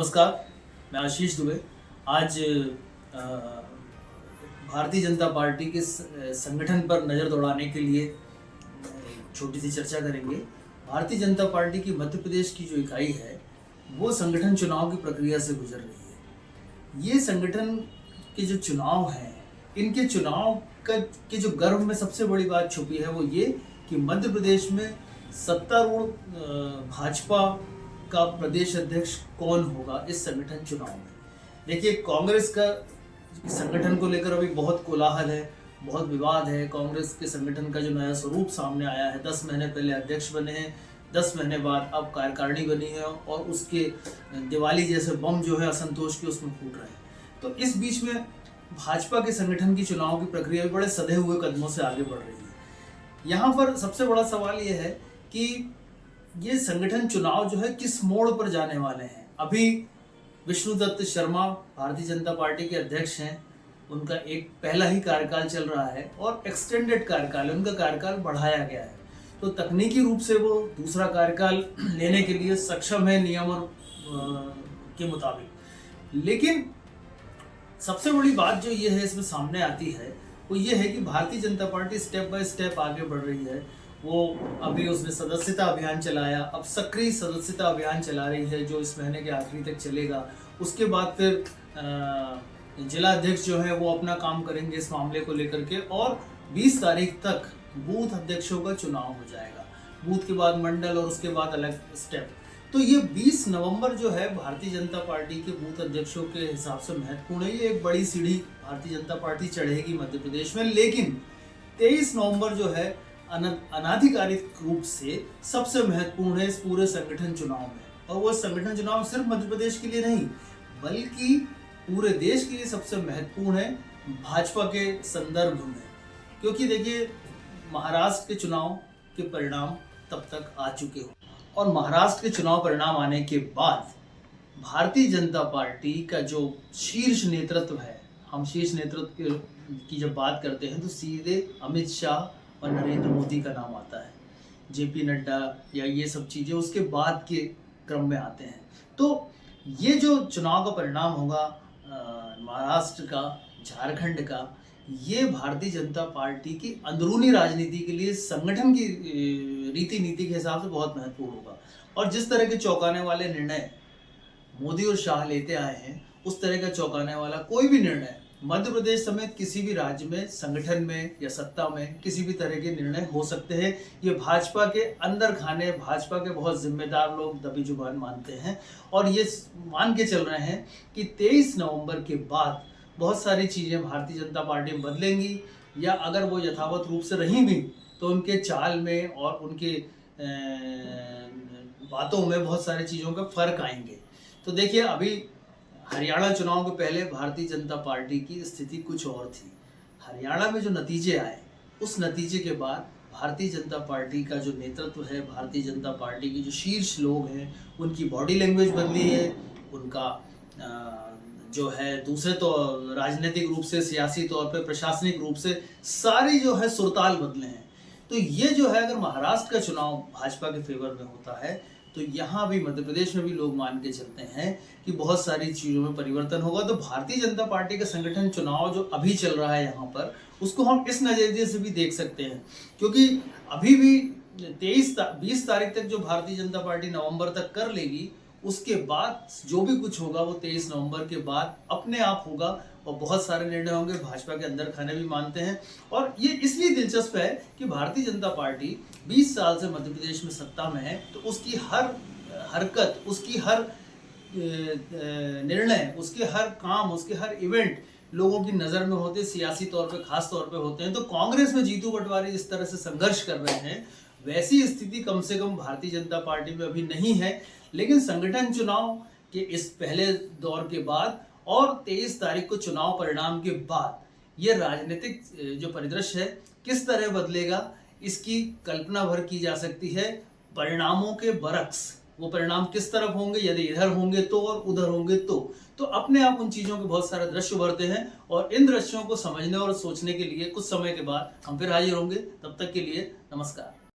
नमस्कार, मैं आशीष दुबे। आज भारतीय जनता पार्टी के संगठन पर नज़र दौड़ाने के लिए छोटी सी चर्चा करेंगे। भारतीय जनता पार्टी की मध्य प्रदेश की जो इकाई है वो संगठन चुनाव की प्रक्रिया से गुजर रही है। ये संगठन के जो चुनाव हैं, इनके चुनाव के जो गर्व में सबसे बड़ी बात छुपी है वो ये कि मध्य प्रदेश में सत्तारूढ़ भाजपा का प्रदेश अध्यक्ष कौन होगा इस संगठन चुनाव में। देखिए, कांग्रेस का संगठन को लेकर अभी बहुत कोलाहल है, बहुत विवाद है। कांग्रेस के संगठन का जो नया स्वरूप सामने आया है, 10 महीने पहले अध्यक्ष बने हैं, 10 महीने बाद अब कार्यकारिणी बनी है और उसके दिवाली जैसे बम जो है असंतोष के उसमें फूट रहे हैं। तो इस बीच में भाजपा के संगठन की चुनाव की प्रक्रिया भी बड़े सधे हुए कदमों से आगे बढ़ रही है। यहाँ पर सबसे बड़ा सवाल ये है कि ये संगठन चुनाव जो है किस मोड़ पर जाने वाले हैं। अभी विष्णुदत्त शर्मा भारतीय जनता पार्टी के अध्यक्ष हैं, उनका एक पहला ही कार्यकाल चल रहा है और एक्सटेंडेड कार्यकाल है, उनका कार्यकाल बढ़ाया गया है। तो तकनीकी रूप से वो दूसरा कार्यकाल लेने के लिए सक्षम है नियम और के मुताबिक। लेकिन सबसे बड़ी बात जो ये है इसमें सामने आती है वो ये है कि Bharatiya Janata party step by step आगे बढ़ रही है। वो अभी उसने सदस्यता अभियान चलाया, अब सक्रिय सदस्यता अभियान चला रही है जो इस महीने के आखिरी तक चलेगा। उसके बाद फिर जिला अध्यक्ष जो है वो अपना काम करेंगे इस मामले को लेकर के, और 20 तारीख तक बूथ अध्यक्षों का चुनाव हो जाएगा। बूथ के बाद मंडल और उसके बाद अलग स्टेप। तो ये 20 नवंबर जो है भारतीय जनता पार्टी के बूथ अध्यक्षों के हिसाब से महत्वपूर्ण है। ये एक बड़ी सीढ़ी भारतीय जनता पार्टी चढ़ेगी मध्य प्रदेश में। लेकिन 23 नवंबर जो है अनाधिकारिक रूप से सबसे महत्वपूर्ण है इस पूरे संगठन चुनाव में। और वो संगठन चुनाव सिर्फ मध्य प्रदेश के लिए नहीं बल्कि पूरे देश के लिए सबसे महत्वपूर्ण है भाजपा के संदर्भ में। क्योंकि देखिए, महाराष्ट्र के चुनाव के परिणाम तब तक आ चुके हो और महाराष्ट्र के चुनाव परिणाम आने के बाद भारतीय जनता पार्टी का जो शीर्ष नेतृत्व है, हम शीर्ष नेतृत्व की जब बात करते हैं तो सीधे अमित शाह और नरेंद्र मोदी का नाम आता है। जेपी नड्डा या ये सब चीज़ें उसके बाद के क्रम में आते हैं। तो ये जो चुनाव का परिणाम होगा महाराष्ट्र का, झारखंड का, ये भारतीय जनता पार्टी की अंदरूनी राजनीति के लिए संगठन की रीति नीति के हिसाब से बहुत महत्वपूर्ण होगा। और जिस तरह के चौंकाने वाले निर्णय मोदी और शाह लेते आए हैं, उस तरह का चौंकाने वाला कोई भी निर्णय मध्य प्रदेश समेत किसी भी राज्य में, संगठन में या सत्ता में किसी भी तरह के निर्णय हो सकते हैं। ये भाजपा के अंदर खाने, भाजपा के बहुत जिम्मेदार लोग दबी जुबान मानते हैं और ये मान के चल रहे हैं कि 23 नवंबर के बाद बहुत सारी चीज़ें भारतीय जनता पार्टी में बदलेंगी, या अगर वो यथावत रूप से रही भी तो उनके चाल में और उनके बातों में बहुत सारी चीज़ों का फर्क आएंगे। तो देखिए, अभी हरियाणा चुनाव के पहले भारतीय जनता पार्टी की स्थिति कुछ और थी। हरियाणा में जो नतीजे आए, उस नतीजे के बाद भारतीय जनता पार्टी का जो नेतृत्व है, भारतीय जनता पार्टी के जो शीर्ष लोग हैं, उनकी बॉडी लैंग्वेज बदली है, उनका जो है दूसरे तो राजनीतिक रूप से, सियासी तौर पे, प्रशासनिक रूप से सारी जो है सुरताल बदले हैं। तो ये जो है, अगर महाराष्ट्र का चुनाव भाजपा के फेवर में होता है तो यहाँ भी मध्य प्रदेश में भी लोग मान के चलते हैं कि बहुत सारी चीज़ों में परिवर्तन होगा। तो भारतीय जनता पार्टी का संगठन चुनाव जो अभी चल रहा है यहाँ पर, उसको हम इस नज़रिए से भी देख सकते हैं। क्योंकि अभी भी 20 तारीख तक जो भारतीय जनता पार्टी नवंबर तक कर लेगी, उसके बाद जो भी कुछ होगा वो 23 नवंबर के बाद अपने आप होगा और बहुत सारे निर्णय होंगे। भाजपा के अंदर खाने भी मानते हैं और ये इसलिए दिलचस्प है कि भारतीय जनता पार्टी 20 साल से मध्य प्रदेश में सत्ता में है, तो उसकी हर हरकत, उसकी हर निर्णय, उसके हर काम, उसके हर इवेंट लोगों की नज़र में होते, सियासी तौर पे खास तौर पे होते हैं। तो कांग्रेस में जीतू पटवारी जिस तरह से संघर्ष कर रहे हैं, वैसी स्थिति कम से कम भारतीय जनता पार्टी में अभी नहीं है। लेकिन संगठन चुनाव के इस पहले दौर के बाद और 23 तारीख को चुनाव परिणाम के बाद ये राजनीतिक जो परिदृश्य है किस तरह बदलेगा, इसकी कल्पना भर की जा सकती है। परिणामों के बरक्स वो परिणाम किस तरफ होंगे, यदि इधर होंगे तो और उधर होंगे तो अपने आप उन चीज़ों के बहुत सारे दृश्य उभरते हैं और इन दृश्यों को समझने और सोचने के लिए कुछ समय के बाद हम फिर हाजिर होंगे। तब तक के लिए नमस्कार।